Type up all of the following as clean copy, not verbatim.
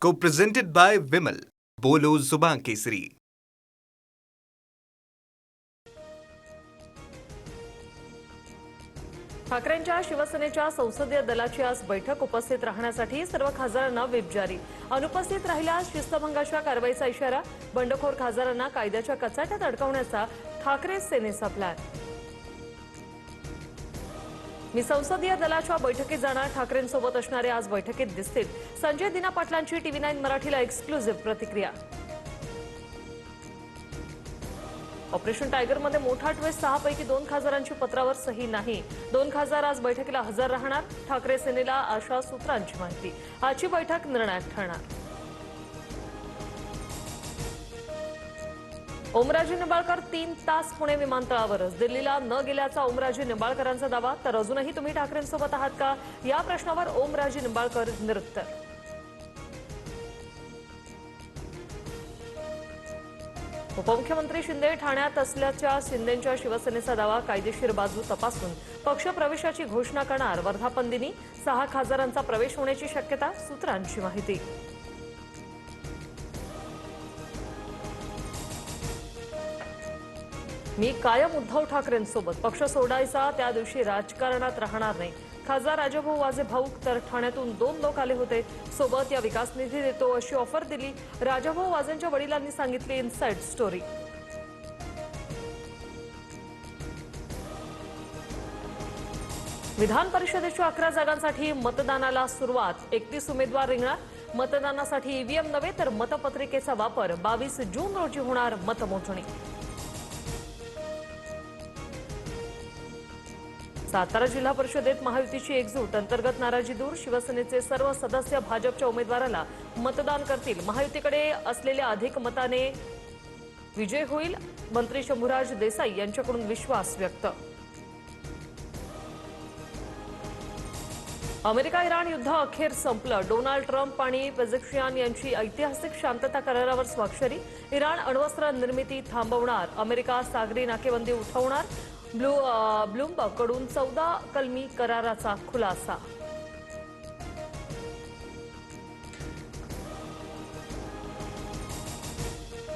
Co-presented by Vimal. बोलो जुबान केसरी. ठाकरेंच्या शिवसेनेच्या संसदीय दलाची आज बैठक उपस्थित राहण्यासाठी सर्व खासदारांना व्हिप जारी. अनुपस्थित राहिल्यास शिस्तभंगाच्या कारवाईचा इशारा. बंडखोर खासदारांना कायद्याच्या कचाट्यात अडकवण्याचा ठाकरे सेनेचा प्लॅन. मी संसदीय दलाच्या बैठकीत जाणार. ठाकरेंसोबत असणारे आज बैठकीत दिसतील. संजय दिना पाटलांची टीव्ही 9 मराठीला एक्सक्लुझिव्ह प्रतिक्रिया. ऑपरेशन टायगरमध्ये मोठा ट्विस्ट. 6 पैकी 2 खासदारांची पत्रावर सही नाही. 2 खासदार आज बैठकीला हजर राहणार. ठाकरे सेनेला अशा सूत्रांची माहिती. आजची बैठक निर्णायक ठरणार. ओमराजे निंबाळकर 3 तास पुणे विमानतळावरच. दिल्लीला न गेल्याचा ओमराजे निंबाळकरांचा दावा. तर अजूनही तुम्ही ठाकरेंसोबत आहात का, या प्रश्नावर ओमराजे निंबाळकर निरुत्तर. उपमुख्यमंत्री शिंदे ठाण्यात असल्याच्या शिंदेंच्या शिवसेनेचा दावा. कायदेशीर बाजू तपासून पक्षप्रवेशाची घोषणा करणार. वर्धापनदिनी 6 खासदारांचा प्रवेश होण्याची शक्यता. सूत्रांची माहिती. मी कायम उद्धव ठाकरेंसोबत. पक्ष सोडायचा त्या दिवशी राजकारणात राहणार नाही. खासदार राजाभाऊ वाजे भाऊक. तर ठाण्यातून 2 लोक आले होते सोबत. या विकास निधी देतो अशी ऑफर दिली. राजाभाऊ वाजेंच्या वडिलांनी सांगितली इनसाइड स्टोरी. विधान परिषदेच्या 11 जागांसाठी मतदानाला सुरुवात. 31 उमेदवार रिंगणार. मतदानासाठी ईव्हीएम नव्हे तर मतपत्रिकेचा वापर. 22 जून रोजी होणार मतमोजणी. सातारा जिल्हा परिषदेत महायुतीची एकजूट. अंतर्गत नाराजी दूर. शिवसेनेचे सर्व सदस्य भाजपच्या उमेदवाराला मतदान करतील. महायुतीकडे असलेल्या अधिक मताने विजय होईल. मंत्री शंभूराज देसाई यांच्याकडून विश्वास व्यक्त. अमेरिका इराण युद्ध अखेर संपलं. डोनाल्ड ट्रम्प आणि पेझेक्शियान यांची ऐतिहासिक शांतता करारावर स्वाक्षरी. इराण अण्वस्त्र निर्मिती थांबवणार. अमेरिका सागरी नाकेबंदी उठवणार. ब्लूमबर्गकडून 14 कलमी कराराचा खुलासा.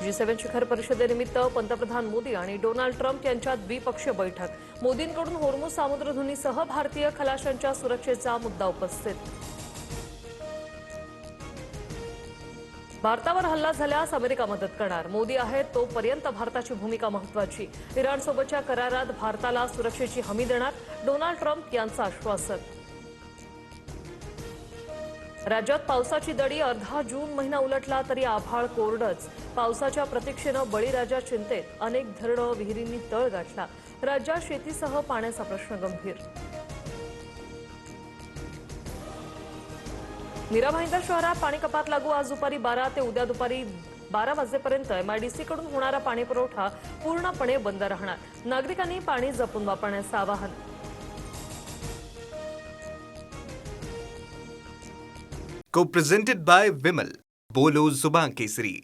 G7 शिखर परिषदेनिमित्त पंतप्रधान मोदी आणि डोनाल्ड ट्रम्प यांच्यात द्विपक्षीय बैठक. मोदींकडून होर्मुझ सामुद्रधुनीसह भारतीय खलाशांच्या सुरक्षेचा मुद्दा उपस्थित. भारतावर हल्ला झाल्यास अमेरिका मदत करणार. मोदी आहेत तोपर्यंत भारताची भूमिका महत्त्वाची. इराणसोबतच्या करारात भारताला सुरक्षेची हमी देणार. डोनाल्ड ट्रम्प यांचं आश्वासन. राज्यात पावसाची दडी. अर्धा जून महिना उलटला तरी आभाळ कोरडंच. पावसाच्या प्रतीक्षेनं बळीराजा चिंतेत. अनेक धरणं विहिरींनी तळ गाठला. राज्यात शेतीसह पाण्याचा प्रश्न गंभीर. मीरा भाईंदर शहरात पाणी कपात लागू. आज दुपारी 12 ते उद्या दुपारी 12 वाजेपर्यंत MIDC कडून होणारा पाणी पुरवठा पूर्णपणे बंद राहणार. नागरिकांनी पाणी जपून वापरण्याचं आवाहन. Co-presented by Vimal. बोलो जुबान केसरी.